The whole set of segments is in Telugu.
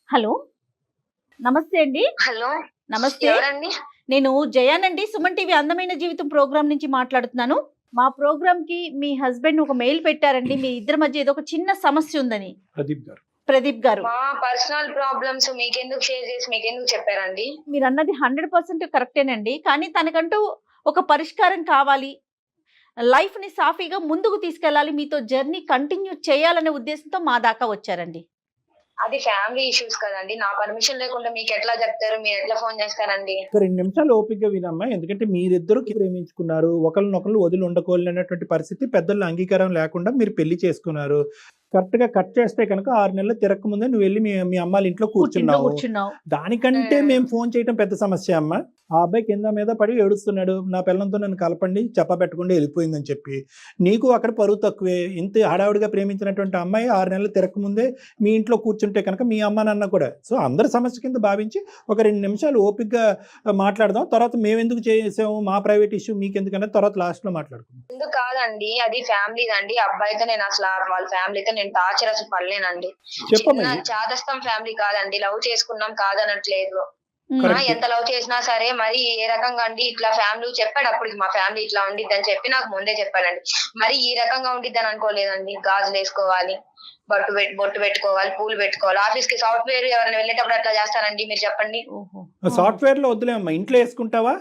హలో. నమస్తే అండి. హలో. నమస్తే. ఎవరండి? నేను జయానండి. సుమన్ టీవీ అందమైన జీవితం ప్రోగ్రామ్ నుంచి మాట్లాడుతున్నాను. మా ప్రోగ్రామ్‌కి మీ హస్బెండ్ ఒక మెయిల్ పెట్టారండి. మీ ఇద్దరి మధ్య ఏదో ఒక చిన్న సమస్య ఉందని. ప్రదీప్ గారు. మా పర్సనల్ ప్రాబ్లమ్స్ మీకెందుకు షేర్ చేసి మీకెందుకు చెప్పారండి? మీరన్నది 100% కరెక్టేనండి. కానీ తనకంటూ ఒక పరిష్కారం కావాలి. లైఫ్‌ని సాఫీగా ముందుకు తీసుకెళ్ళాలి. మీతో జర్నీ కంటిన్యూ చేయాలనే ఉద్దేశంతో మా దాకా వచ్చారండి. అది ఫ్యామిలీ ఇష్యూస్ కదండి. నా పర్మిషన్ లేకుండా మీకు ఎట్లా చెప్తారు? మీరు ఎట్లా ఫోన్ చేస్తారండి? ఒక 2 నిమిషాలు ఓపికగా వినమ్మా. ఎందుకంటే మీరిద్దరూ ప్రేమించుకున్నారు. ఒకళ్ళనొకళ్ళు వదిలి ఉండకూడనటువంటి పరిస్థితి పెద్దల అంగీకారం లేకుండా మీరు పెళ్లి చేసుకున్నారు. కరెక్ట్‌గా కట్ చేస్తే కనుక 6 నెలలు తిరగకముందే నువ్వు వెళ్ళి మీ అమ్మాళ్ళ ఇంట్లో కూర్చున్నావు. దానికంటే మేము ఫోన్ చేయడం పెద్ద సమస్య అమ్మా. ఆ అబ్బాయి కింద మీద పడి ఏడుస్తున్నాడు. నా పిల్లలతో నన్ను కలపండి, చెప్పబెట్టకుండా వెళ్ళిపోయిందని చెప్పి. నీకు అక్కడ పరువు తక్కువే. ఇంత హడావుడిగా ప్రేమించినటువంటి అమ్మాయి 6 నెలలు తిరగకముందే మీ ఇంట్లో కూర్చుంటే కనుక మీ అమ్మ నాన్న కూడా. సో అందరి సమస్య కింద భావించి ఒక 2 నిమిషాలు ఓపికగా మాట్లాడదాం. తర్వాత మేమెందుకు చేసాము, మా ప్రైవేట్ ఇష్యూ మీకెందుకన్నా తర్వాత లాస్ట్లో మాట్లాడుకుందాం. ఎందుకు కాదండి, అది ఫ్యామిలీదండి. అబ్బాయితో నేను అసలు వాళ్ళ ఫ్యామిలీతో నేను టార్చర్ అసలు పడలేనండి. చిన్న చాదస్తం ఫ్యామిలీ కాదండి. లవ్ చేసుకున్నాం కాదనట్లేదు. ఎంత లవ్ చేసినా సరే మరి ఏ రకంగా అండి ఇట్లా ఫ్యామిలీ చెప్పాడు. అప్పటికి మా ఫ్యామిలీ ఇట్లా ఉండిద్ది అని చెప్పి నాకు ముందే చెప్పాడండి. మరి ఈ రకంగా ఉండిద్ది అని అనుకోలేదండి. గాజులు వేసుకోవాలి, బొట్టు పెట్టుకోవాలి, పూలు పెట్టుకోవాలి. ఆఫీస్ కి సాఫ్ట్వేర్ ఎవరైనా వెళ్ళేటప్పుడు అట్లా చేస్తారండి? మీరు చెప్పండి. సాఫ్ట్వేర్ లో వద్దులేమ్మా, ఇంట్లో వేసుకుంటావా?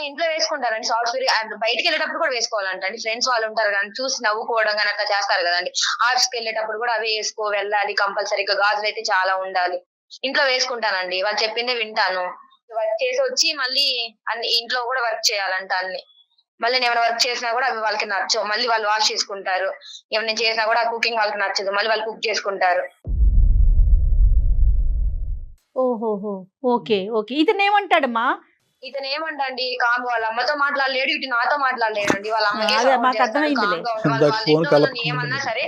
ఇంట్లో వేసుకుంటారండి సాఫ్ట్వేర్. బయటకి వెళ్ళేటప్పుడు కూడా వేసుకోవాలంట అండి. ఫ్రెండ్స్ వాళ్ళు ఉంటారు కానీ చూసి నవ్వుకోవడం కానీ అట్లా చేస్తారు కదండి. ఆఫీస్ కి వెళ్ళేటప్పుడు కూడా అవే వేసుకో వెళ్ళాలి కంపల్సరీగా. గాజులు అయితే చాలా ఉండాలి. ఇంట్లో వేసుకుంటానండి. వాళ్ళు చెప్పిందే వింటాను. వర్క్ చేసి వచ్చి మళ్ళీ అన్ని ఇంట్లో కూడా వర్క్ చేయాలంట అన్ని. మళ్ళీ నేను ఏమైనా వర్క్ చేసినా కూడా అవి వాళ్ళకి నచ్చవు. మళ్ళీ వాళ్ళు వాష్ చేసుకుంటారు. ఏమైనా నేను చేసినా కూడా కుకింగ్ వాళ్ళకి నచ్చదు. మళ్ళీ వాళ్ళు కుక్ చేసుకుంటారు. ఓహోహో. ఓకే. ఓకే. ఇతనేమంటాడమ్మా? ఇతను ఏమంటండి, కామ్ వాళ్ళ అమ్మతో మాట్లాడలేడు, ఇటు నాతో మాట్లాడలేడండి. వాళ్ళ అమ్మకి ఏమన్నా సరే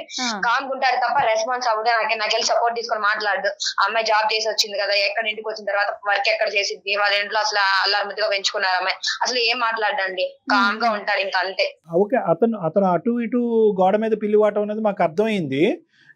కామ్ ఉంటారు తప్ప రెస్పాన్స్ అవ్వదు. నాకెళ్ళి సపోర్ట్ తీసుకొని మాట్లాడు. అమ్మాయి జాబ్ చేసి వచ్చింది కదా, ఎక్కడ ఇంటికి వచ్చిన తర్వాత వర్క్ ఎక్కడ చేసిద్ది, వాళ్ళ ఇంట్లో అసలు అల్లారుముద్దుగా పెంచుకున్నారు అమ్మాయి. అసలు ఏం మాట్లాడండి, కామ్ గా ఉంటాడు ఇంకా అంతే. ఓకే. అతను అటు ఇటు గోడ మీద పిల్లివాటం అనేది మాకు అర్థమైంది.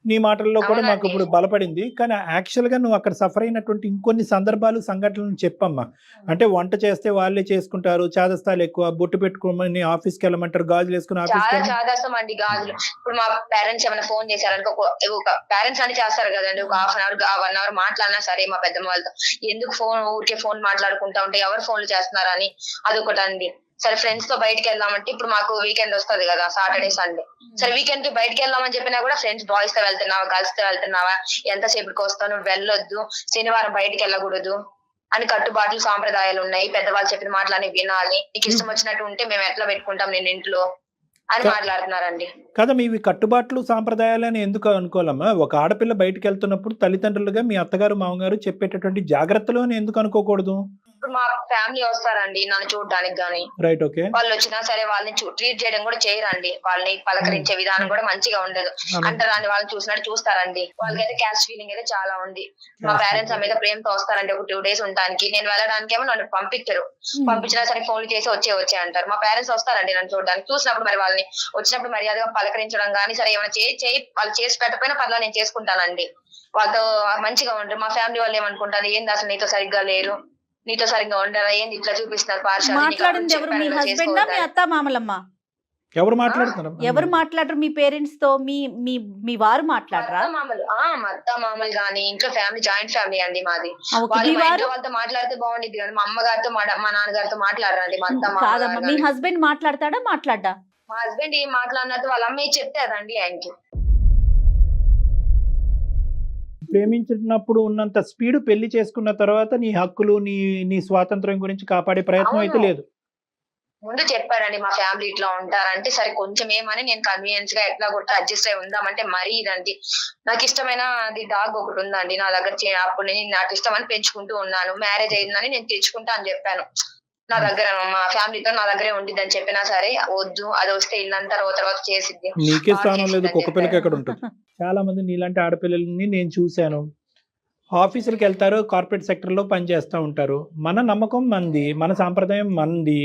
నీ మాటల్లో కూడా మాకు ఇప్పుడు బలపడింది. కానీ యాక్చువల్గా నువ్వు అక్కడ సఫర్ అయినటువంటి ఇంకొన్ని సందర్భాలు సంఘటనలు చెప్పమ్మా. అంటే వంట చేస్తే వాళ్ళే చేసుకుంటారు, చాదస్తాలు ఎక్కువ, బొట్టు పెట్టుకోమని ఆఫీస్కి వెళ్ళమంటారు, గాజులు వేసుకుని చాలా చాదస్తాం అండి గాజులు. ఇప్పుడు మా పేరెంట్స్ ఏమైనా ఫోన్ చేశారనుకో, ఒక పేరెంట్స్ అని చేస్తారు కదండి, ఒక 1/2 అవర్ 1 అవర్ మాట్లాడినా సరే మా పెద్దమ్మ వాళ్ళతో ఎందుకు ఊరికే ఫోన్ మాట్లాడుకుంటా ఉంటే ఎవరు ఫోన్లు చేస్తున్నారని అదొకటి అండి. సరే ఫ్రెండ్స్ తో బయటకి వెళ్దామంటే ఇప్పుడు మాకు వీకెండ్ వస్తుంది కదా, సాటర్డే సండే. సరే వీకెండ్ కి బయటకి వెళ్దామని చెప్పినా కూడా ఫ్రెండ్స్ బాయ్స్ తో వెళ్తున్నావా, గర్ల్స్ తో వెళ్తున్నావా, ఎంతసేపటికి వస్తావు, వెళ్ళొద్దు, శనివారం బయటకి వెళ్ళకూడదు అని కట్టుబాట్లు సాంప్రదాయాలు ఉన్నాయి. పెద్దవాళ్ళు చెప్పిన మాటలని వినాలి, నీకు ఇష్టం వచ్చినట్టు ఉంటే మేము ఎట్లా పెట్టుకుంటాం నేను ఇంట్లో అని మాట్లాడుతున్నారండి. కదా మీవి కట్టుబాట్లు సాంప్రదాయాలు అని ఎందుకు అనుకోవాలమ్మా? ఒక ఆడపిల్ల బయటకు వెళ్తున్నప్పుడు తల్లిదండ్రులుగా మీ అత్తగారు మామగారు చెప్పేటటువంటి జాగ్రత్తలు అని ఎందుకు అనుకోకూడదు? ఇప్పుడు మా ఫ్యామిలీ వస్తారండి నన్ను చూడడానికి గానీ, రైట్, ఓకే, వాళ్ళు వచ్చినా సరే వాళ్ళని ట్రీట్ చేయడం కూడా చేయరండి. వాళ్ళని పలకరించే విధానం కూడా మంచిగా ఉండదు. అంటారండి, వాళ్ళని చూసినట్టు చూస్తారండి. వాళ్ళకైతే క్యాస్ట్ ఫీలింగ్ అయితే చాలా ఉంది. మా పేరెంట్స్ మీద ప్రేమతో వస్తారండి ఒక 2 days ఉండడానికి. నేను వెళ్ళడానికి ఏమో నన్ను పంపించినా సరే ఫోన్లు చేసి వచ్చే అంటారు. మా పేరెంట్స్ వస్తారండి నన్ను చూడడానికి. చూసినప్పుడు మరి వాళ్ళని వచ్చినప్పుడు మర్యాదగా పలకరించడం గానీ, సరే ఏమైనా వాళ్ళు చేసి పెట్టకపోయినా పర్లేదు నేను చేసుకుంటానండి. వాళ్ళతో మంచిగా ఉంటారు. మా ఫ్యామిలీ వాళ్ళు ఏమనుకుంటారు, ఏంది అసలు నీతో సరిగ్గా లేరు, నీతో సరిగ్గా ఉండరా, ఏంది ఇట్లా చూపిస్తున్నారు మాట్లాడింది ఎవరు? మీ హస్బెండ్ మీ అత్త మామలమ్మ? ఎవరు మాట్లాడుతున్నారు? ఎవరు మాట్లాడరు మీ పేరెంట్స్ తో? మీ వారు మాట్లాడరా? మా అత్త మామలు గానీ ఇంట్లో ఫ్యామిలీ జాయింట్ ఫ్యామిలీ అండి మాది. వాళ్ళతో మాట్లాడితే బాగుండిద్ది కానీ మా అమ్మగారితో మా నాన్నగారితో మాట్లాడరండి. మా అత్త కాదమ్మా, మీ హస్బెండ్ మాట్లాడతాడా? మాట్లాడా? మా హస్బెండ్ ఏం మాట్లాడినట్టు వాళ్ళ అమ్మాయి చెప్తారండి ఆయనకి. ప్రేమించినప్పుడు ఉన్నంత స్పీడ్ పెళ్లి చేసుకున్న తర్వాత నీ హక్కులు, నీ స్వాతంత్రం గురించి కాపాడే ప్రయత్నం అయితే లేదు. ముందు చెప్పాడండి మా ఫ్యామిలీ ఇట్లా ఉంటారంటే సరే కొంచెం ఏమని నేను కన్వీనియన్స్ గా ఎట్లా కొట్టి అడ్జస్ట్ అయి ఉందామంటే మరీ ఇదండి. నాకు ఇష్టమైన అది డాగ్ ఒకటి ఉందండి నా దగ్గర. అప్పుడు నేను నాకు ఇష్టం అని పెంచుకుంటూ ఉన్నాను. మ్యారేజ్ అయిందని నేను తెచ్చుకుంటా అని చెప్పాను. నా దగ్గర మా ఫ్యామిలీతో నా దగ్గరే ఉండిద్దని చెప్పినా సరే వద్దు, అది వస్తే ఇల్లంతా తర్వాత చేసిద్ది. నీకే స్థానం లేదు, కుక్క పిల్లకి ఎక్కడ ఉంటుంది? చాలా మంది నీలాంటి ఆడపిల్లల్ని నేను చూశాను. ఆఫీసులకు వెళ్తారు, కార్పొరేట్ సెక్టర్లో పనిచేస్తూ ఉంటారు. మన నమ్మకం మంది, మన సాంప్రదాయం మంది.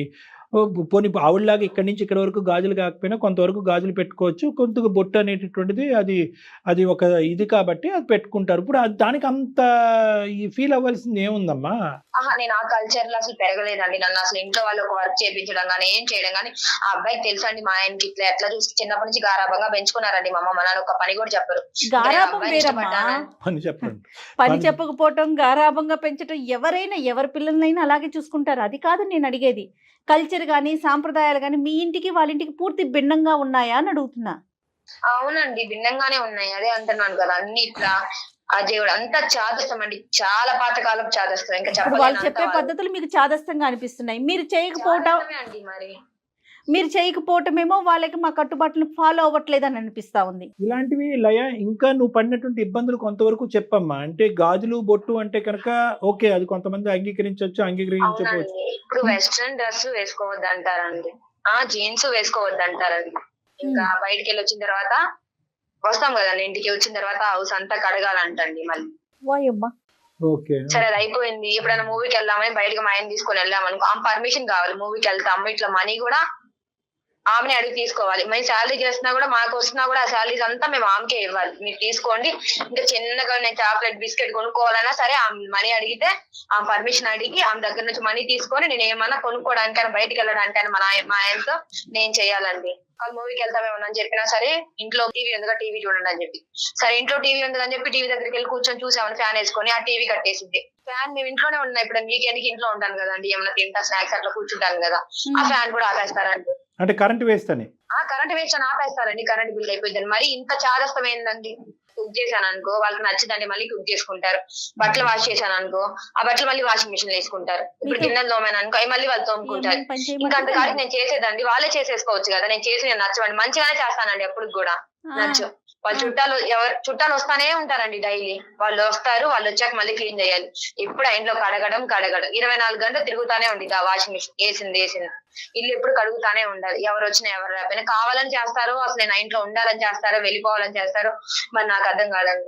పోనీ ఆవిడలాగా ఇక్కడి నుంచి ఇక్కడ వరకు గాజులు కాకపోయినా కొంతవరకు గాజులు పెట్టుకోవచ్చు, కొంత బొట్టు అనేటటువంటిది అది ఒక ఇది కాబట్టి అది పెట్టుకుంటారు. ఇప్పుడు దానికి అంత ఈ ఫీల్ అవ్వాల్సింది ఏముందమ్మా? నేను ఆ కల్చర్ లో అసలు పెరగలేదండి. నన్ను అసలు ఇంట్లో వాళ్ళు ఒక వర్క్ చేయించడం కానీ ఏం చేయడం కానీ ఆ అబ్బాయికి తెలుసండి. మా ఆయనకి ఇట్లా ఎట్లా చూసి చిన్నప్పటి నుంచి గారాబంగా పెంచుకున్నారండి మా అమ్మ నాన్న. ఒక పని కూడా చెప్పరు. గారాబం వేరమ్మా, అని చెప్పండి. పని చెప్పకపోవటం, గారాబంగా పెంచటం, ఎవరైనా ఎవరి పిల్లలైనా అలాగే చూసుకుంటారు. అది కాదు నేను అడిగేది. కల్చర్ కానీ సాంప్రదాయాలు కానీ మీ ఇంటికి వాళ్ళ ఇంటికి పూర్తి భిన్నంగా ఉన్నాయా అని అడుగుతున్నా. అవునండి, భిన్నంగానే ఉన్నాయి. అదే అంటున్నాను కదా, అన్ని ఇట్లా అజేవుడు అంతా చాదస్తం అండి. చాలా పాతకాలం చాదస్తం. ఇంకా ఇప్పుడు వాళ్ళు చెప్పే చెప్పలేదు పద్ధతులు మీకు చాదస్తంగా అనిపిస్తున్నాయి. మీరు చేయకపోవటం అండి. మరి మీరు చేయకపోవటమేమో వాళ్ళకి మా కట్టుబాట్లను ఫాలో అవ్వట్లేదు అని అనిపిస్తా ఉంది. ఇలాంటివి లయ ఇంకా నువ్వు పడినటువంటి ఇబ్బందులు కొంతవరకు చెప్పమ్మా. అంటే గాజులు బొట్టు అంటే కనుక ఓకే, అది కొంతమంది అంగీకరించవచ్చు, అంగీకరించకపోవచ్చు. అవునండి, ఇప్పుడు వెస్ట్రన్ డ్రెస్ వేసుకోవద్దు అంటారండి. జీన్స్ వేసుకోవద్దు అంటారండి. ఇంకా బయటికి వెళ్ళి వచ్చిన తర్వాత వస్తాం కదండి, ఇంటికి వచ్చిన తర్వాత హౌస్ అంతా కడగాలంటండి మళ్ళీ. వాయమ్మా, ఓకే, సరే అది అయిపోయింది. ఎప్పుడైనా మూవీకి వెళ్దామని బయటకు మా ఆయన తీసుకొని వెళ్ళామనుకో, ఆమె పర్మిషన్ కావాలి. మూవీకి వెళ్తాము, ఇట్లా మనీ కూడా ఆమెని అడిగి తీసుకోవాలి. మేము శాలరీ చేస్తున్నా కూడా మాకు వస్తున్నా కూడా ఆ శాలరీస్ అంతా మేము ఆమెకే ఇవ్వాలి. మీరు తీసుకోండి. ఇంకా చిన్నగా నేను చాక్లెట్ బిస్కెట్ కొనుక్కోవాలన్నా సరే ఆమె మనీ అడిగితే ఆమె పర్మిషన్ అడిగి ఆమె దగ్గర నుంచి మనీ తీసుకొని నేను ఏమన్నా కొనుక్కోవడానికైనా బయటికి వెళ్ళడానికైనా మా ఆయనతో నేను చెయ్యాలండి. వాళ్ళు మూవీకి వెళ్తామేమని చెప్పినా సరే ఇంట్లో టీవీ ఉందిగా టీవీ చూడండి అని చెప్పి, సరే ఇంట్లో టీవీ ఉందని చెప్పి టీవీ దగ్గరికి వెళ్ళి కూర్చొని చూసామని ఫ్యాన్ వేసుకొని ఆ టీవీ కట్టేసింది. ఫ్యాన్ మేము ఇంట్లోనే ఉన్నాయి. ఇప్పుడు వీకెండ్కి ఇంట్లో ఉంటాను కదండి, ఏమైనా తింటా స్నాక్స్ అట్లా కూర్చుంటాను కదా, ఆ ఫ్యాన్ కూడా ఆపేస్తారండి. అంటే కరెంట్ వేస్తని కరెంట్ వేస్ట్ అని ఆపేస్తారండి. కరెంట్ బిల్ అయిపోయిందని. మరి ఇంత చాదస్తం ఏందండి. కుక్ చేశాను అనుకో, వాళ్ళకి నచ్చిందండి మళ్ళీ కుక్ చేసుకుంటారు. బట్టలు వాష్ చేశాను అనుకో, ఆ బట్టలు మళ్ళీ వాషింగ్ మిషన్ లో వేసుకుంటారు. ఇప్పుడు గిన్నెలు తోమాను అనుకో, అవి మళ్ళీ వాళ్ళు తోముకుంటారు. ఇంకా అంతకాడికి నేను చేసేదండి వాళ్ళే చేసేసుకోవచ్చు కదా. నేను చేసి నేను నచ్చవండి, మంచిగానే చేస్తానండి. ఎప్పుడు కూడా నచ్చు. వాళ్ళ చుట్టాలు వస్తానే ఉంటారండి డైలీ. వాళ్ళు వస్తారు, వాళ్ళు వచ్చాక మళ్ళీ క్లీన్ చేయాలి. ఇప్పుడు ఆ ఇంట్లో కడగడం 24 గంటలు తిరుగుతానే ఉండిద్ది ఆ వాషింగ్ మిషన్. వేసింది ఇల్లు ఎప్పుడు కడుగుతానే ఉండాలి. ఎవరు వచ్చినా ఎవరు రాకపోయినా కావాలని చేస్తారో, అసలు నేను ఆ ఇంట్లో ఉండాలని చేస్తారో, వెళ్ళిపోవాలని చేస్తారో మరి నాకు అర్థం కాదండి.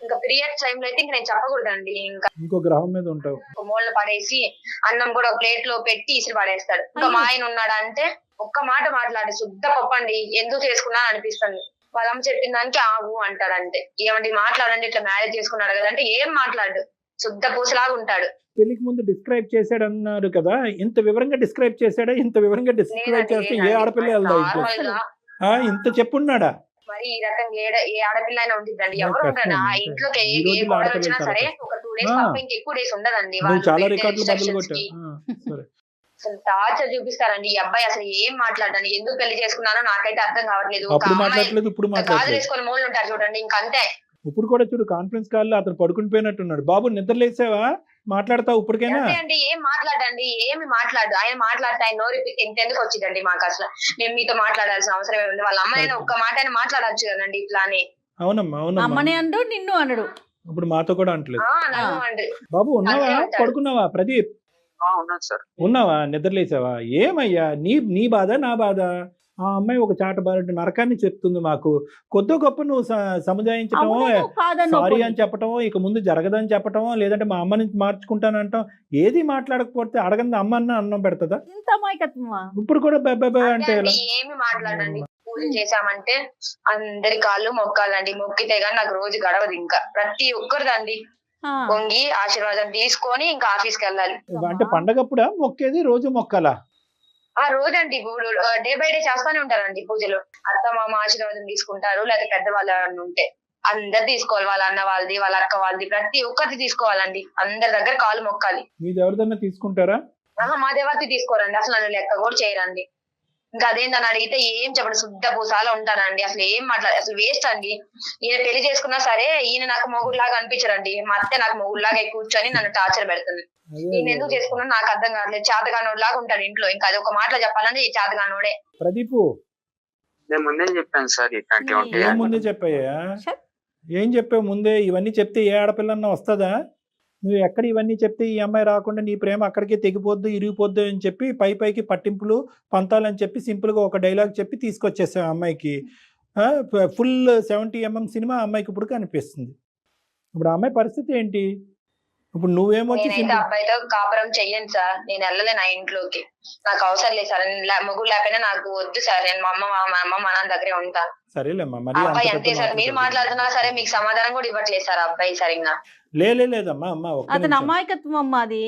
ఇంకా పీరియడ్స్ టైంలో అయితే ఇంకా నేను చెప్పకూడదండి. ఇంకా ఇంకో గ్రహం మీద ఉంటావు. మూల పడేసి అన్నం కూడా ప్లేట్ లో పెట్టి ఇసిరి పడేస్తాడు. ఇంకా మా ఆయన ఉన్నాడా అంటే ఒక్క మాట మాట్లాడి శుద్ధ పప్పండి, ఎందుకు చేసుకున్నా అనిపిస్తుంది. వాళ్ళమ్మ చెప్పిన దానికి ఆవు అంటాడు. అంటే ఏమండి మాట్లాడండి, ఇట్లా మ్యారేజ్ చేసుకున్నాడు కదా అంటే ఏం మాట్లాడు, శుద్ధ పూసలాగా ఉంటాడు. పెళ్లికి ముందు డిస్క్రైబ్ చేశాడు అన్నారు కదా, ఇంత వివరంగా డిస్క్రైబ్ చేశాడా? ఇంత వివరంగా డిస్క్రైబ్ చేస్తే ఏ ఆడపిల్ల వెళ్దా? ఇంత చెప్పున్నాడా? మరి ఈ రకంగా ఏ ఆడపిల్ల అయినా ఉండిద్దండి. ఎవరు ఉంటాడు ఆ ఇంట్లోకి ఏ గొడవ వచ్చినా సరే ఒక 2 days తప్ప ఇంకెక్కువ డేస్ ఉండదండి. చాలా రికార్డులు బదులు కొట్టావు. అసలు టార్చర్ చూపిస్తారండి. ఈ అబ్బాయి అసలు ఏం మాట్లాడండి, ఎందుకు పెళ్లి చేసుకున్నానో నాకైతే అర్థం కావట్లేదు. గాజులు వేసుకొని మూలు ఉంటారు చూడండి, ఇంకంతే. ఇప్పుడు కూడా చూడు, కాన్ఫరెన్స్ కాల్ లో అతను పడుకుని పోయినట్టున్నాడు. బాబు నిద్రలేసావా? మాట్లాడతావు ఇప్పటికైనా? అంటే ఏం మాట్లాడండి, ఏమి మాట్లాడు. ఆయన మాట్లాడితే ఆయన నోరు ఇంతెందుకు వచ్చిందండి మాకు అసలు. మేము మీతో మాట్లాడాల్సిన అవసరం ఏముంది? వాళ్ళ అమ్మాయినా ఒక్క మాట అయినా మాట్లాడచ్చు కదండి ఇట్లానే. అవునమ్మా, అవునమ్మా. అమ్మనే అండు, నిన్ను అనడు. ఇప్పుడు మాతో కూడా అంటలేదు. అండి బాబు ఉన్నావా? పడుకున్నావా? ప్రదీప్ ఉన్నావా? నిద్రలేసావా? ఏమయ్యా నీ బాధ నా బాధ? ఆ అమ్మాయి ఒక చాటబారటి నరకాన్ని చెప్తుంది మాకు. కొద్ది గొప్ప నువ్వు సముదాయించటమో, సారీ అని చెప్పటమో, ఇక ముందు జరగదని చెప్పటమో, లేదంటే మా అమ్మని మార్చుకుంటానంటాం. ఏది మాట్లాడకపోతే అడగంది అమ్మ అన్న అన్నం పెడతదా? ఇప్పుడు కూడా అంటే ఏమి మాట్లాడండి. పూజ చేశామంటే అందరి కాళ్ళు మొక్కాలండి. మొక్కితే గానీ నాకు రోజు గడవదు. ఇంకా ప్రతి ఒక్కరిదండి పొంగి ఆశీర్వాదం తీసుకొని ఇంకా ఆఫీస్కి వెళ్ళాలి. అంటే పండగప్పుడా మొక్కేది? రోజు మొక్కాలా? ఆ రోజండి ఇప్పుడు డే బై డే చేస్తానే ఉంటారండి పూజలు. అత్త మామ ఆశీర్వాదం తీసుకుంటారు, లేదా పెద్దవాళ్ళు ఉంటే అందరు తీసుకోవాలి. వాళ్ళ అన్న వాళ్ళది, వాళ్ళ అక్క వాళ్ళది, ప్రతి ఒక్కరిది తీసుకోవాలండి. అందరి దగ్గర కాలు మొక్కాలి. మీది ఎవరిదన్నా తీసుకుంటారా? మా దేవతి తీసుకోరండి, అసలు నన్ను లెక్క కూడా చేయరండి. ఇంకా అదేందని అడిగితే ఏం చెప్పండి, శుద్ధ పూసాల ఉంటానండి. అసలు ఏం మాట్లాడు, అసలు వేస్ట్ అండి. ఈయన పెళ్లి చేసుకున్నా సరే ఈయన నాకు మొగుడులాగా అనిపించరండి. మా అత్తే నాకు మొగుడులాగా కూర్చొని నన్ను టార్చర్ పెడుతుంది. ఈయన ఎందుకు చేసుకున్నా నాకు అర్థం కావట్లేదు. చేతగానోడు లాగా ఉంటాడు ఇంట్లో. ఇంకా అది ఒక మాటలో చెప్పాలంటే ఈ చేతగానోడే. ప్రదీప్ నేను ముందే చెప్పాను సార్, ముందే చెప్పాయా? ఏం చెప్పావు ముందే? ఇవన్నీ చెప్తే ఏ ఆడపిల్లన్నా వస్తుందా? నువ్వు ఎక్కడ ఇవన్నీ చెప్తే ఈ అమ్మాయి రాకుండా నీ ప్రేమ అక్కడికే తెగిపోద్దు, ఇరిగిపోద్దు అని చెప్పి పైకి పట్టింపులు పంతాలని చెప్పి సింపుల్గా ఒక డైలాగ్ చెప్పి తీసుకొచ్చేసావు అమ్మాయికి. ఫుల్ 70mm సినిమా అమ్మాయికి ఇప్పుడు కనిపిస్తుంది. ఇప్పుడు ఆ అమ్మాయి పరిస్థితి ఏంటి? ఇప్పుడు నువ్వేమొచ్చి అబ్బాయితో కాపురం చెయ్యను సార్, నేను వెళ్ళలేను ఆ ఇంట్లోకి. నాకు అవసరం లేదు సార్, మొగుడు లేకపోయినా నాకు వద్దు సార్, నేను మా అమ్మ మా నాన్న దగ్గరే ఉంటాను. సరేలేమ్మా, మరి ఆ అంత అబ్బాయి పెద్ద అంతే సార్, మాటలు మీరు చెప్పకు. మాట్లాడుతున్నా సరే మీకు సమాధానం కూడా ఇవ్వట్లేదు సార్ ఆ అబ్బాయి సరిగ్గా. లేదమ్మా, అమ్మ ఒక్క అతని నిమిషం. అమాయకత్వం అమ్మ, అది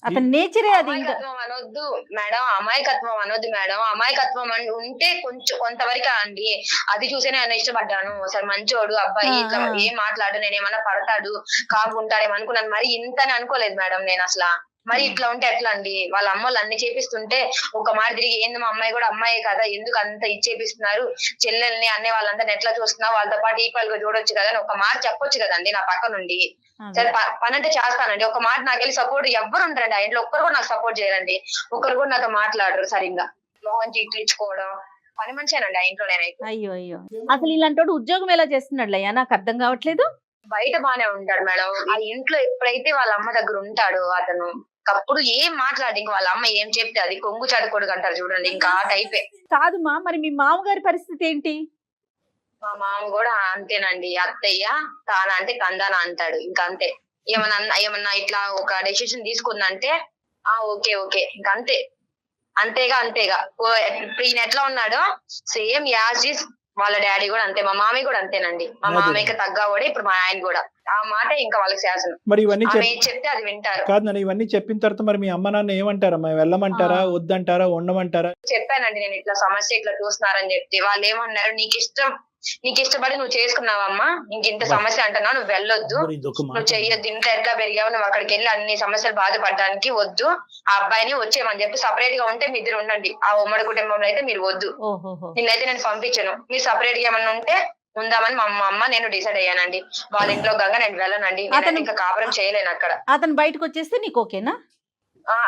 అతని నేచరే అది. ఇంకా అమాయకత్వం అనొద్దు మేడం, అమాయకత్వం అనొద్దు మేడం. అమాయకత్వం ఉంటే కొంచెం కొంతవరకు అండి, అది చూసే నేను ఇష్టపడ్డాను. అసలు మంచోడు అబ్బాయి, ఇట్లా ఏం మాట్లాడు, నేను ఏమన్నా పడతాడు కాకుంటాడేమో అనుకున్నాను. మరి ఇంత అనుకోలేదు మేడం నేను అసలు. మరి ఇట్లా ఉంటే ఎట్లా అండి, వాళ్ళ అమ్మోళ్ళు అన్ని చేపిస్తుంటే ఒక మాట తిరిగి ఏంది మా అమ్మాయి కూడా అమ్మాయి కదా, ఎందుకు అంత ఇచ్చేపిస్తున్నారు, చెల్లెల్ని అనే వాళ్ళందరిని ఎట్లా చూస్తున్నా, వాళ్ళతో పాటు ఈక్వల్ గా చూడొచ్చు కదా అని ఒక మాట చెప్పొచ్చు కదండి నా పక్క నుండి. సరే పని అంటే చేస్తానండి, ఒక మాట నాకు వెళ్ళి సపోర్ట్ ఎవ్వరు ఉంటారండి ఆ ఇంట్లో, ఒక్కరు కూడా నాకు సపోర్ట్ చేయరండి, ఒక్కరు కూడా నాతో మాట్లాడరు సరిగ్గా. మోహన్ ఇచ్చుకోవడం పని మనిషేనండి ఆ ఇంట్లో నేనైతే. అయ్యో అయ్యో, అసలు ఇలాంటి ఉద్యోగం ఎలా చేస్తున్నాడు అయ్యా, నాకు అర్థం కావట్లేదు. బయట బానే ఉంటాడు మేడం, ఆ ఇంట్లో ఎప్పుడైతే వాళ్ళ అమ్మ దగ్గర ఉంటాడో అతను అప్పుడు ఏం మాట్లాడి, ఇంక వాళ్ళ అమ్మ ఏం చెప్తే అది కొంగు చదువుకోడు అంటారు చూడండి, ఇంకా ఆ టైపే. కాదుమా, మరి మీ మామగారి పరిస్థితి ఏంటి? మా మామ కూడా అంతేనండి, అత్తయ్య తాన అంటే తందాన అంటాడు, ఇంకా అంతే. ఏమన్నా ఇట్లా ఒక డెసిషన్ తీసుకుందంటే ఓకే ఓకే ఇంకా అంతే, అంతేగా ఇప్పుడు ఈయన ఎట్లా ఉన్నాడో సేమ్ యాజ్ ఇస్ వాళ్ళ డాడీ కూడా అంతే, మా మామయ్య కూడా అంతేనండి. మా మామయ్యకి తగ్గవాడే ఇప్పుడు మా ఆయన కూడా, ఆ మాట ఇంకా వాళ్ళకి శాసనం. మరి ఇవన్నీ చెప్తే అది వింటారు. కాదు నాన్న, ఇవన్నీ చెప్పిన తర్వాత మరి మీ అమ్మ నాన్న ఏమంటారమ్మా? వెళ్ళమంటారా, వద్దంటారా, ఉండమంటారా? చెప్పానండి నేను ఇట్లా సమస్య ఇట్లా చూస్తున్నారని చెప్తే వాళ్ళు ఏమన్నారు, నీకు ఇష్టపడి నువ్వు చేసుకున్నావమ్మా, ఇంత సమస్య అంటున్నావు, నువ్వు వెళ్ళొద్దు, నువ్వు చెయ్యొద్దు, ఇంట్లో ఎట్లా పెరిగావు, నువ్వు అక్కడికి వెళ్ళి అన్ని సమస్యలు బాధపడడానికి వద్దు, ఆ అబ్బాయిని వచ్చేయమని చెప్పి సపరేట్ గా ఉంటే మీ ఇద్దరు ఉండండి, ఆ ఉమ్మడి కుటుంబంలో అయితే మీరు వద్దు, నిన్నైతే నేను పంపించను, మీరు సపరేట్ గా ఏమన్నా ఉంటే ఉందామని మా అమ్మ నేను డిసైడ్ అయ్యానండి. వాళ్ళ ఇంట్లో గంగా నేను వెళ్ళనండి, నేను ఇంకా కాపురం చేయలేను అక్కడ. అతను బయటకు వచ్చేస్తే నీకు ఓకేనా?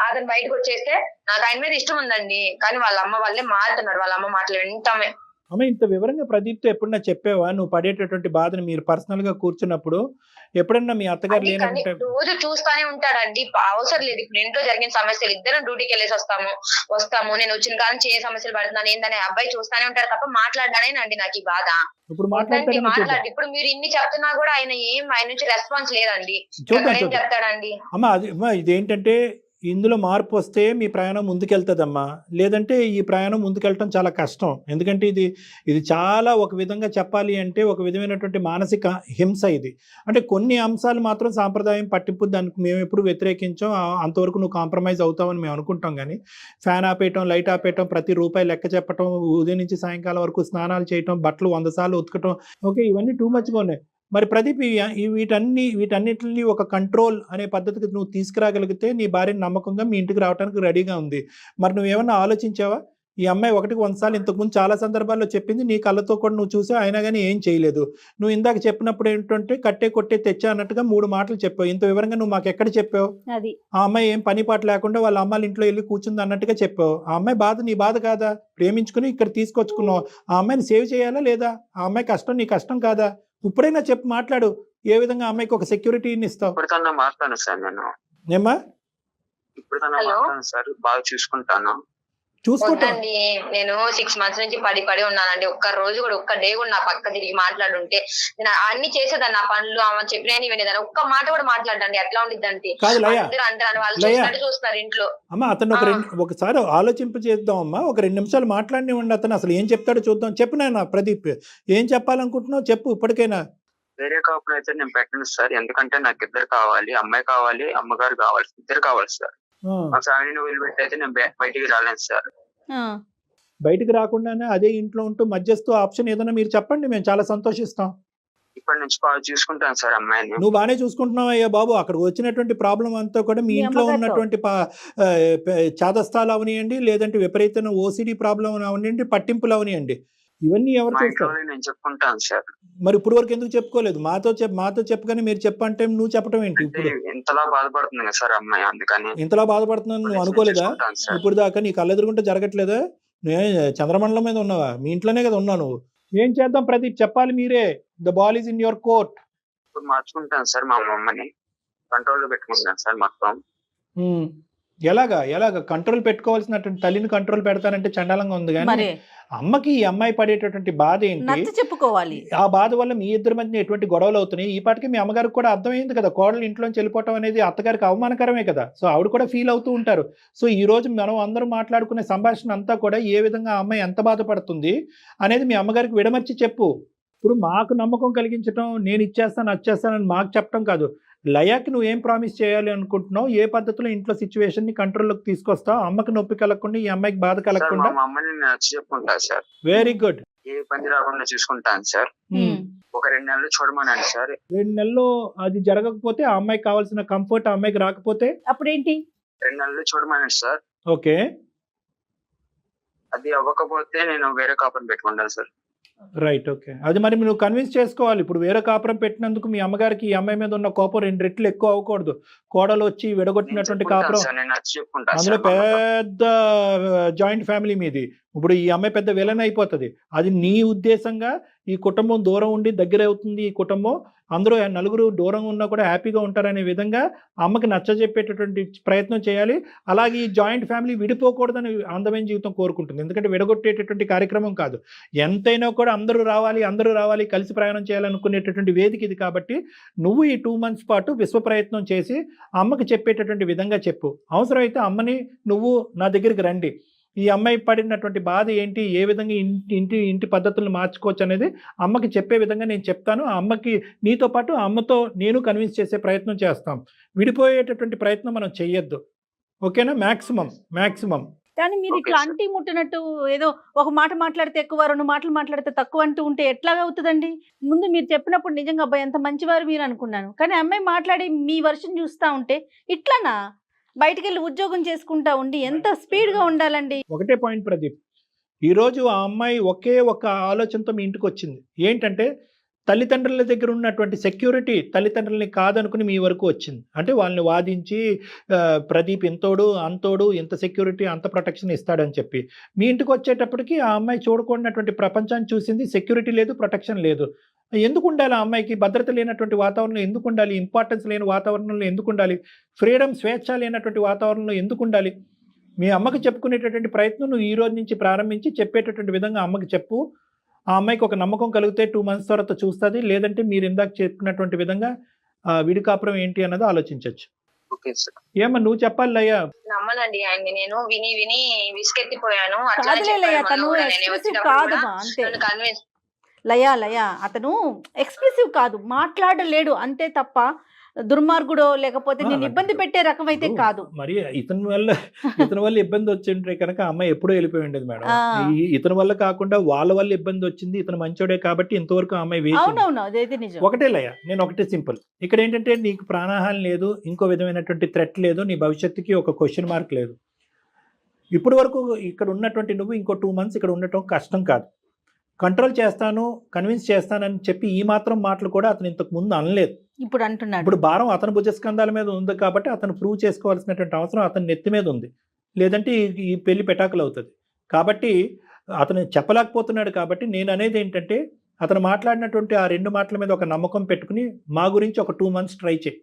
అతను బయటకు వచ్చేస్తే నాకు ఆయన మీద ఇష్టం ఉందండి, కానీ వాళ్ళ అమ్మ వాళ్ళే మారుతున్నారు, వాళ్ళ అమ్మ మాటలు వింటామే. అమ్మ, ఇంత వివరంగా ప్రదీప్తో ఎప్పుడన్నా చెప్పావా నువ్వు పడేటటువంటి బాధను? మీరు పర్సనల్ గా కూర్చున్నప్పుడు ఎప్పుడన్నా మీ అత్తగారు లేనంటే? రోజు చూస్తానే ఉంటాడండి, అవసరం లేదు. ఇప్పుడు ఇంట్లో జరిగిన సమస్యలు ఇద్దరం డ్యూటీకి వెళ్ళేసి వస్తాము, నేను వచ్చిన కాలం ఏ సమస్యలు పడుతున్నాను ఏందని అబ్బాయి చూస్తానే ఉంటారు తప్ప మాట్లాడడానేనండి నాకు ఈ బాధ. ఇప్పుడు మాట్లాడి ఇప్పుడు మీరు ఇన్ని చెప్తున్నా కూడా ఆయన నుంచి రెస్పాన్స్ లేదండి, ఏం చెప్తాడండి? అమ్మ ఇదేంటంటే ఇందులో మార్పు వస్తే మీ ప్రయాణం ముందుకెళ్తుందమ్మా, లేదంటే ఈ ప్రయాణం ముందుకెళ్ళటం చాలా కష్టం. ఎందుకంటే ఇది చాలా ఒక విధంగా చెప్పాలి అంటే ఒక విధమైనటువంటి మానసిక హింస ఇది. అంటే కొన్ని అంశాలు మాత్రం సాంప్రదాయం పట్టింపు, దానికి మేము ఎప్పుడు వ్యతిరేకించాం, అంతవరకు నువ్వు కాంప్రమైజ్ అవుతావని మేము అనుకుంటాం. కానీ ఫ్యాన్ ఆపేయటం, లైట్ ఆపేయటం, ప్రతి రూపాయి లెక్క చెప్పటం, ఉదయం నుంచి సాయంకాలం వరకు స్నానాలు చేయటం, బట్టలు 100 సార్లు ఉతకటం, ఓకే ఇవన్నీ టూ మచ్గా ఉన్నాయి. మరి ప్రదీప్ వీటన్నిటిని ఒక కంట్రోల్ అనే పద్ధతికి నువ్వు తీసుకురాగలిగితే నీ భార్యని నమ్మకంగా మీ ఇంటికి రావడానికి రెడీగా ఉంది. మరి నువ్వేమన్నా ఆలోచించావా? ఈ అమ్మాయి 100 సార్లు ఇంతకుముందు చాలా సందర్భాల్లో చెప్పింది, నీ కళ్ళతో కూడా నువ్వు చూసావు, అయినా కానీ ఏం చేయలేదు. నువ్వు ఇందాక చెప్పినప్పుడు ఏంటంటే కట్టే కొట్టే తెచ్చా అన్నట్టుగా 3 మాటలు చెప్పావు. ఇంత వివరంగా నువ్వు మాకు ఎక్కడ చెప్పావు? ఆ అమ్మాయి ఏం పని పాట లేకుండా వాళ్ళ అమ్మాయిల ఇంట్లో వెళ్ళి కూర్చుంది అన్నట్టుగా చెప్పావు. ఆ అమ్మాయి బాధ నీ బాధ కాదా? ప్రేమించుకుని ఇక్కడ తీసుకొచ్చుకున్నావు, ఆ అమ్మాయిని సేవ్ చేయాలా లేదా? ఆ అమ్మాయి కష్టం నీ కష్టం కాదా? ఇప్పుడైనా చెప్పి మాట్లాడు, ఏ విధంగా అమ్మాయికి ఒక సెక్యూరిటీని ఇస్తావు? మాట్లాడాను సార్, నేను ఏమ్మా ఇప్పుడు సార్ బాగా చూసుకుంటాను. చూసుకుంటాండి. నేను 6 months నుంచి పడి ఉన్నానండి, ఒక్క రోజు కూడా ఒక్క డే కూడా నా పక్క తిరిగి మాట్లాడుంటే నేను అన్ని చేసేదాన్ని, నా పనులు ఆమె చెప్పిన వినేదాన్ని, ఒక్క మాట కూడా మాట్లాడండి. ఎట్లా ఉండిద్దంటే అంటారు వాళ్ళు చూస్తున్నారు ఇంట్లో. అమ్మ అతను ఒకసారి ఆలోచింప చేద్దాం అమ్మా, ఒక 2 నిమిషాలు మాట్లాడినివ్వండి. అతను అసలు ఏం చెప్తాడో చూద్దాం. చెప్పు నాయన ప్రదీప్, ఏం చెప్పాలనుకుంటున్నావు చెప్పు. ఇప్పటికైనా వేరే కాపురం అయితే నేను పెట్టను సార్, ఎందుకంటే నాకు ఇద్దరు కావాలి, అమ్మాయి కావాలి, అమ్మగారు కావాలి, ఇద్దరు కావాలి సార్. మా ఫ్యామిలీని వదిలిపెట్టి అయితే నేను బయటికి రాలేను సార్. బయటికి రాకుండానే అదే ఇంట్లో ఉంటూ మధ్యస్థు ఆప్షన్ ఏదైనా మీరు చెప్పండి, మేము చాలా సంతోషిస్తాం. ఇప్పటి నుంచి బాగా చూసుకుంటాను సార్ అమ్మాయిని. నువ్వు బాగానే చూసుకుంటున్నావు అయ్యా బాబు. అక్కడ వచ్చినటువంటి ప్రాబ్లం అంతా కూడా మీ ఇంట్లో ఉన్నటువంటి చాదస్తాలు అవనియండి, లేదంటే విపరీతమైన ఓసిడి ప్రాబ్లం అవనియండి, పట్టింపులు అవనియండి, ఇవన్నీ ఎవరు చూస్తారు? నేను చెప్పుకుంటాను సార్. మరి ఇప్పుడు వరకు ఎందుకు చెప్పుకోలేదు? మాతో చెప్పగానే మీరు చెప్పంటే నువ్వు చెప్పడం ఏంటి? ఇప్పుడు ఇంతలా బాధపడుతుంది కదా సార్ అమ్మాయి, అందుకని. ఇంతలా బాధపడుతున్నాను నువ్వు అనుకోలేదా? ఇప్పుడు దాకా నీ కళ్ళెదురుకుంటే జరగట్లేదా? చంద్రమండలం మీద ఉన్నావా? మీ ఇంట్లోనే కదా ఉన్నావు నువ్వు. ఏం చేద్దాం ప్రదీప్, చెప్పాలి మీరే. The ball is in your court. ఇప్పుడు మార్చుకుంటాను సార్, మా అమ్మని కంట్రోల్ లో పెట్టుకుంటాను సార్ మొత్తం. ఎలాగా కంట్రోల్ పెట్టుకోవాల్సినటువంటి తల్లిని కంట్రోల్ పెడతానంటే చండాలంగా ఉంది కానీ మరి అమ్మకి ఈ అమ్మాయి పడేటటువంటి బాధ ఏంటి, నచ్చ చెప్పుకోవాలి. ఆ బాధ వల్ల మీ ఇద్దరి మధ్య ఎటువంటి గొడవలు అవుతున్నాయి, ఈ పాటికి మీ అమ్మగారికి కూడా అర్థమైంది కదా, కోడలు ఇంట్లోంచి వెళ్ళిపోవటం అనేది అత్తగారికి అవమానకరమే కదా. సో ఆవిడ కూడా ఫీల్ అవుతూ ఉంటారు. సో ఈ రోజు మనం అందరూ మాట్లాడుకునే సంభాషణ అంతా కూడా ఏ విధంగా ఆ అమ్మాయి ఎంత బాధపడుతుంది అనేది మీ అమ్మగారికి విడమర్చి చెప్పు. ఇప్పుడు మాకు నమ్మకం కలిగించడం, నేను ఇచ్చేస్తాను వచ్చేస్తానని మాకు చెప్పడం కాదు, లయాకి నువ్వు ఏం ప్రామిస్ చేయాలి అనుకుంటున్నావు, ఏ పద్ధతిలో ఇంట్లో సిచ్యువేషన్ ని కంట్రోల్లోకి తీసుకొస్తావు, అమ్మకి నొప్పి కలగకుండా ఈ అమ్మాయికి బాధ సార్ కలగకుండా. మా అమ్మని నేను నచ్చి చెప్పుకుంటా సార్, వెరీ గుడ్. ఏ ఇబ్బంది రాకుండా చూసుకుంటాను సార్. ఒక 2 నెలలు చూడమనండి సార్. 2 నెలల్లో అది జరగకపోతే, ఆ అమ్మాయికి కావాల్సిన కంఫర్ట్ ఆ అమ్మాయికి రాకపోతే అప్పుడేంటి? 2 నెలలు చూడమనండి సార్. ఓకే, అది అవ్వకపోతే నేను వేరే కాపురం పెట్టుకుంటాను సార్. రైట్. ఓకే, అది మరి నువ్వు కన్విన్స్ చేసుకోవాలి. ఇప్పుడు వేరే కాపురం పెట్టినందుకు మీ అమ్మగారికి ఈ అమ్మాయి మీద ఉన్న కోపం 2 రెట్లు ఎక్కువ అవ్వకూడదు. కోడలు వచ్చి విడగొట్టినటువంటి కాపురం, నేను నచ్చి చెప్పుకుంటాను అందులో సార్. మా అమ్మతో. పెద్ద జాయింట్ ఫ్యామిలీ మీది. ఇప్పుడు ఈ అమ్మాయి పెద్ద విలన్ అయిపోతుంది. అది నీ ఉద్దేశంగా ఈ కుటుంబం దూరం ఉండి దగ్గర అవుతుంది, ఈ కుటుంబం అందరూ నలుగురు దూరంగా ఉన్నా కూడా హ్యాపీగా ఉంటారనే విధంగా అమ్మకి నచ్చజెప్పేటటువంటి ప్రయత్నం చేయాలి. అలాగే ఈ జాయింట్ ఫ్యామిలీ విడిపోకూడదని అందమైన జీవితం కోరుకుంటుంది. ఎందుకంటే విడగొట్టేటటువంటి కార్యక్రమం కాదు, ఎంతైనా కూడా అందరూ రావాలి కలిసి ప్రయాణం చేయాలనుకునేటటువంటి వేదిక ఇది. కాబట్టి నువ్వు ఈ 2 months పాటు విశ్వ ప్రయత్నం చేసి అమ్మకి చెప్పేటటువంటి విధంగా చెప్పు. అవసరమైతే అమ్మని నువ్వు నా దగ్గరికి రండి, ఈ అమ్మాయి పడినటువంటి బాధ ఏంటి, ఏ విధంగా ఇంటి పద్ధతులను మార్చుకోవచ్చు అనేది అమ్మకి చెప్పే విధంగా నేను చెప్తాను. ఆ అమ్మకి నీతో పాటు అమ్మతో నేను కన్విన్స్ చేసే ప్రయత్నం చేస్తాం. విడిపోయేటటువంటి ప్రయత్నం మనం చెయ్యొద్దు, ఓకేనా? మ్యాక్సిమం. కానీ మీరు ఓకే ఇట్లా సార్. అంటి ముట్టినట్టు ఏదో ఒక మాట మాట్లాడితే ఎక్కువ, 2 మాటలు మాట్లాడితే తక్కువ అంటూ ఉంటే ఎట్లాగా అవుతుందండి? ముందు మీరు చెప్పినప్పుడు నిజంగా అబ్బాయి ఎంత మంచివారు మీరు అనుకున్నాను, కానీ అమ్మాయి మాట్లాడి మీ వర్షన్ చూస్తా ఉంటే ఇట్లానా? బయటికి వెళ్ళి ఉద్యోగం చేసుకుంటా ఉండి ఎంత స్పీడ్గా ఉండాలండి? ఒకటే పాయింట్ ప్రదీప్, ఈరోజు ఆ అమ్మాయి ఒకే ఒక ఆలోచనతో మీ ఇంటికి వచ్చింది. ఏంటంటే తల్లిదండ్రుల దగ్గర ఉన్నటువంటి సెక్యూరిటీ తల్లిదండ్రులని కాదనుకుని మీ వరకు వచ్చింది. అంటే వాళ్ళని వాదించి ప్రదీప్ ఎంతోడు అంతోడు, ఎంత సెక్యూరిటీ అంత ప్రొటెక్షన్ ఇస్తాడని చెప్పి మీ ఇంటికి వచ్చేటప్పటికి ఆ అమ్మాయి చూడకూడనటువంటి ప్రపంచాన్ని చూసింది. సెక్యూరిటీ లేదు, ప్రొటెక్షన్ లేదు. ఎందుకు ఉండాలి? ఆ అమ్మాయికి భద్రత లేనటువంటి వాతావరణంలో ఎందుకు ఉండాలి? ఇంపార్టెన్స్ లేని వాతావరణంలో ఎందుకు ఉండాలి? ఫ్రీడమ్, స్వేచ్ఛ లేనటువంటి వాతావరణంలో ఎందుకు ఉండాలి? మీ అమ్మకి చెప్పుకునేటటువంటి ప్రయత్నం నువ్వు ఈ రోజు నుంచి ప్రారంభించి చెప్పేటటువంటి విధంగా అమ్మకి చెప్పు. ఆ అమ్మాయికి ఒక నమ్మకం కలిగితే 2 months తర్వాత చూస్తుంది. లేదంటే మీరు ఇందాక చెప్పుకున్నటువంటి విధంగా విడి కాపురం ఏంటి అన్నది ఆలోచించవచ్చు. Okay sir. ఏమన్నా నువ్వు చెప్పాలి లయ్యా. నమ్మనండి ఆయన్ని, నేను విని విసికెత్తిపోయాను. అట్లానే కాదులే చెప్పాను లయ, మొన్న తను కూడా. నేను ఎక్స్ప్రెసివ్ వచ్చినప్పుడు కూడా కాదమ్మా, అంతే. నన్ను కన్విన్స్ లయ అతను ఎక్స్ప్రెసివ్ కాదు, మాట్లాడలేడు అంతే తప్ప దుర్మార్గుడో లేకపోతే నేను ఇబ్బంది పెట్టే రకం అయితే కాదు. మరి ఇతని వల్ల ఇబ్బంది వచ్చింటే కనుక అమ్మాయి ఎప్పుడో వెళ్ళిపోయి ఉండేది మేడం. ఆ. ఇతని వల్ల కాకుండా వాళ్ళ వల్ల ఇబ్బంది వచ్చింది. ఇతను మంచోడే కాబట్టి ఇంతవరకు ఆ అమ్మాయి వేసి. అవునవును, అదైతే నిజం. ఒకటే లయ, నేను ఒకటే సింపుల్. ఇక్కడ ఏంటంటే నీకు ప్రాణహాని లేదు, ఇంకో విధమైనటువంటి థ్రెట్ లేదు, నీ భవిష్యత్తుకి ఒక క్వశ్చన్ మార్క్ లేదు. ఇప్పటి వరకు ఇక్కడ ఉన్నటువంటి నువ్వు ఇంకో 2 months ఇక్కడ ఉండటం కష్టం కాదు. కంట్రోల్ చేస్తాను, కన్విన్స్ చేస్తానని చెప్పి ఈ మాత్రం మాటలు కూడా అతను ఇంతకు ముందు అనలేదు. ఇప్పుడు అంటున్నాడు. ఇప్పుడు భారం అతని భుజస్కంధాల మీద ఉంది కాబట్టి అతను ప్రూవ్ చేసుకోవాల్సినటువంటి అవసరం అతని నెత్తి మీద ఉంది. లేదంటే ఈ పెళ్లి పెటాకులు అవుతుంది. కాబట్టి అతను చెప్పలేకపోతున్నాడు. కాబట్టి నేను అనేది ఏంటంటే అతను మాట్లాడినటువంటి ఆ 2 మాటల మీద ఒక నమ్మకం పెట్టుకుని మా గురించి ఒక 2 months ట్రై చేయి.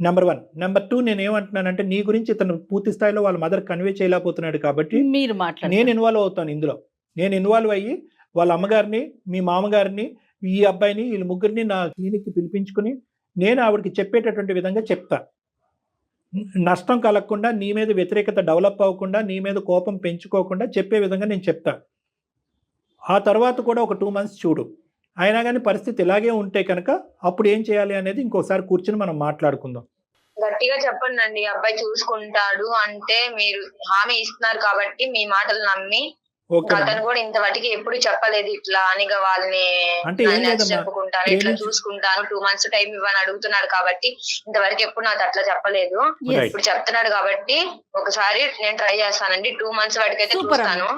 నెంబర్ 1. నెంబర్ 2, నేను ఏమంటున్నానంటే నీ గురించి ఇతను పూర్తి స్థాయిలో వాళ్ళ మదర్ కన్వే చేయలేకపోతున్నాడు కాబట్టి మీరు మాట్లాడు. నేను ఇన్వాల్వ్ అవుతాను ఇందులో. నేను ఇన్వాల్వ్ అయ్యి వాళ్ళ అమ్మగారిని, మీ మామగారిని, ఈ అబ్బాయిని, వీళ్ళ ముగ్గురిని నా క్లినిక్కి పిలిపించుకుని నేను ఆవిడకి చెప్పేటటువంటి విధంగా చెప్తా. నష్టం కలగకుండా, నీ మీద వ్యతిరేకత డెవలప్ అవ్వకుండా, నీ మీద కోపం పెంచుకోకుండా చెప్పే విధంగా నేను చెప్తా. ఆ తర్వాత కూడా ఒక 2 months చూడు. అయినా కానీ పరిస్థితి ఇలాగే ఉంటే కనుక అప్పుడు ఏం చేయాలి అనేది ఇంకోసారి కూర్చుని మనం మాట్లాడుకుందాం. గట్టిగా చెప్పండి, అబ్బాయి చూసుకుంటాడు అంటే మీరు హామీ ఇస్తున్నారు కాబట్టి మీ మాటలు నమ్మి. ఓకే, అతను కూడా ఇంతవరకు ఎప్పుడు చెప్పలేదు ఇట్లా అనిగా వాళ్ళని అంటే ఏం లేదమ్మా, చెప్పుకుంటాను, ఇట్లా చూసుకుంటాను, 2 months టైం ఇవ్వని అడుగుతున్నాడు కాబట్టి ఇంతవరకు ఎప్పుడు నాకు అట్లా చెప్పలేదు. Right. ఇప్పుడు చెప్తున్నాడు కాబట్టి ఒకసారి నేను ట్రై చేస్తానండి. 2 months వరకైతే Super చూస్తాను.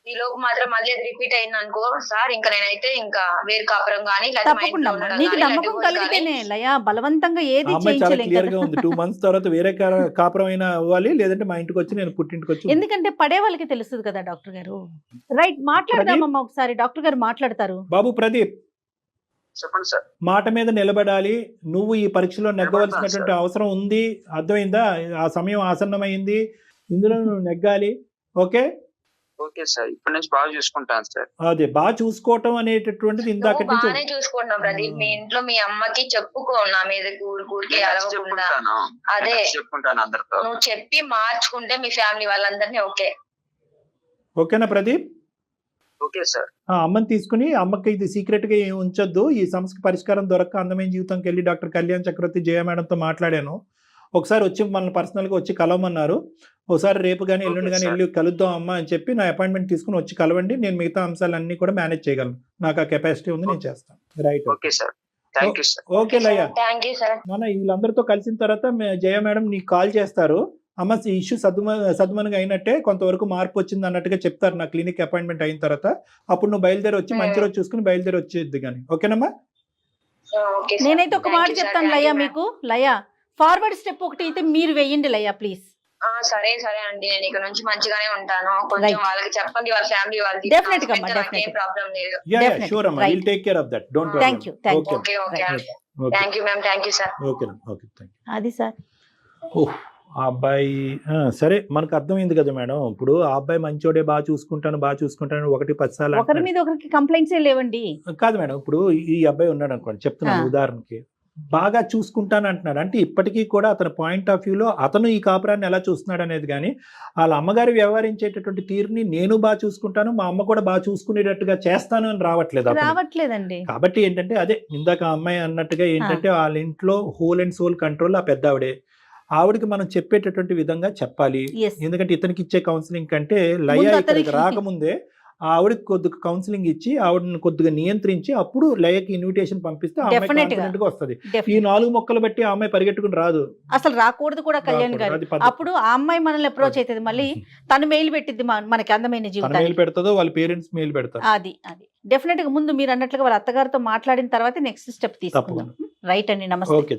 ఈ లోపు మాత్రం మళ్ళీ రిపీట్ అయింది అనుకో సార్, ఇంకా నేనైతే ఇంకా వేరు కాపురం గానీ తప్పకుండా నీకు నమ్మకం కలిగితేనే లయ, బలవంతంగా ఏది అమ్మాయి చాలా చేయించలేం క్లియర్ గా కదా. ఉంది. 2 months తర్వాత వేరే కాపురం అయినా అవ్వాలి, లేదంటే మా ఇంటికి వచ్చి నేను పుట్టింటికి వచ్చి. ఎందుకంటే పడే వాళ్ళకి తెలుస్తుంది కదా డాక్టర్ గారు. రైట్, మాట్లాడదామమ్మా ఒకసారి. డాక్టర్ గారు మాట్లాడతారు. బాబు ప్రదీప్, చెప్పండి సార్. మాట మీద నిలబడాలి. నువ్వు ఈ పరీక్షలో నెగ్గవలసినటువంటి నిలబడతాను అవసరం ఉంది. అర్థమైందా? ఆ సమయం ఆసన్నమైంది. ఇందులో నువ్వు నెగ్గాలి. ఓకే ఓకే సార్, ఇప్పటి నుంచి బాగా చూసుకుంటాను సార్. అదే బాగా చూసుకోవటం అనేటటువంటిది నువ్వు ఇందాక నుంచి బాగానే చూసుకుంటున్నావు ప్రదీప్. మీ ఇంట్లో మీ అమ్మకి చెప్పుకో నా మీద ఊరికి అలవకుండా. చెప్పుకుంటాను, అదే చెప్పుకుంటాను అందరితో. నువ్వు చెప్పి మార్చుకుంటే మీ ఫ్యామిలీ వాళ్ళందరినీ ఓకే. ఓకేనా ప్రదీప్? Okay sir. ఆ అమ్మని తీసుకుని అమ్మకి ఇది సీక్రెట్ గా ఏం ఉంచొద్దు. ఈ సమస్యకి పరిష్కారం దొరక్క అందమైన జీవితంకి వెళ్ళి డాక్టర్ కళ్యాణ్ చక్రవర్తి జయ మేడంతో మాట్లాడాను. ఒకసారి వచ్చి మనల్ని పర్సనల్ గా వచ్చి కలవమన్నారు. ఒకసారి రేపు కానీ ఎల్లుండి కానీ వెళ్ళి కలుద్దాం అమ్మా అని చెప్పి నా అపాయింట్మెంట్ తీసుకుని వచ్చి కలవండి. నేను మిగతా అంశాలన్నీ కూడా మేనేజ్ చేయగలను. నాకు ఆ కెపాసిటీ ఉంది, నేను చేస్తాను. Right. Okay sir, thank you sir. Okay Laya. Thank you sir. నాన్న వీళ్ళందరితో కలిసిన తర్వాత జయ మేడం నీకు కాల్ చేస్తారు. అమ్మ ఈ ఇష్యూ సద్మనుగా అయినట్టే, కొంతవరకు మార్పు వచ్చింది అన్నట్టుగా చెప్తారు నా క్లినిక్ అపాయింట్మెంట్ అయిన తర్వాత. అప్పుడు నువ్వు బయలుదేరి వచ్చి మంచి రోజు చూసుకుని బయలుదేరి వచ్చేద్ది కానీ. ఓకేనమ్మా? Okay sir. నేనైతే ఒక మాట Thank you, sir. చెప్తాను Thank లయ, you, ma'am. మీకు లయ ఫార్వర్డ్ స్టెప్ ఒకటి అయితే మీరు వెయ్యండి లయ ప్లీజ్. సరే సరే అండి, నేను ఇక్కడ నుంచి మంచిగానే ఉంటాను. కొంచెం Right. వాళ్ళకి చెప్పండి, వాళ్ళ ఫ్యామిలీ వాళ్ళకి. Definitely గా అమ్మా, నాకేం definitely. ప్రాబ్లం లేదు. Definitely. షూర్ అమ్మా, Right. Will take care of that. Don't worry. Thank you thank you. Okay okay Right. అండి. Thank you ma'am, thank you sir. Okay okay thank you. అది సార్ ఓహ్ ఆ అబ్బాయి సరే మనకు అర్థమైంది కదా మేడం. ఇప్పుడు ఆ అబ్బాయి మంచోడే, బాగా చూసుకుంటాను 1-10 సార్లు ఒకరి అంటున్నాడు. మీద ఒకరికి కంప్లైంట్స్ లేవండి. కాదు మేడం, ఇప్పుడు ఈ అబ్బాయి ఉన్నాడు అనుకోండి, చెప్తున్నాను ఉదాహరణకి, బాగా చూసుకుంటాను అంటున్నాడు. అంటే ఇప్పటికీ కూడా అతని పాయింట్ ఆఫ్ వ్యూలో అతను ఈ కాపురాన్ని ఎలా చూస్తున్నాడు అనేది కానీ, వాళ్ళ అమ్మగారు వ్యవహరించేటటువంటి తీరుని నేను బాగా చూసుకుంటాను, మా అమ్మ కూడా బాగా చూసుకునేటట్టుగా చేస్తాను అని రావట్లేదు అతనికి. రావట్లేదండి. కాబట్టి ఏంటంటే అదే ఇందాక ఆ అమ్మాయి అన్నట్టుగా ఏంటంటే వాళ్ళ ఇంట్లో హోల్ అండ్ సోల్ కంట్రోల్ ఆ పెద్ద ఆవిడకి మనం చెప్పేటటువంటి విధంగా చెప్పాలి. Yes. ఎందుకంటే ఇతనికి ఇచ్చే కౌన్సిలింగ్ కంటే లయ ముందు ఇక్కడికి అతనికి రాకముందే ఆవిడకి కొద్దిగా కౌన్సిలింగ్ ఇచ్చి ఆవిడని కొద్దిగా నియంత్రించి అప్పుడు లయకి ఇన్విటేషన్ పంపిస్తే ఆ అమ్మాయి Definitely గా. కాన్ఫిడెంట్ గా వస్తుంది. ఈ Definitely. 4 మొక్కలు బట్టి ఆ అమ్మాయి పరిగెట్టుకుని రాదు. అసలు రాకూడదు కూడా కళ్యాణ్ రాకూడదు, గారు. అది పద్ధతి. అప్పుడు ఆ అమ్మాయి మనల్ని అప్రోచ్ అవుతుంది, మళ్ళీ తను మెయిల్ పెట్టిద్ది మనకి అందమైన తన జీవితాన్ని. మెయిల్ పెడతాదో వాళ్ళ పేరెంట్స్ మెయిల్ పెడతారు. అది డెఫినెట్ గా ముందు మీరు అన్నట్లుగా వాళ్ళ అత్తగారితో మాట్లాడిన తర్వాత నెక్స్ట్ స్టెప్ తీసుకుందాం. తప్పకుండా. రైట్ అండి, నమస్తే. Okay G.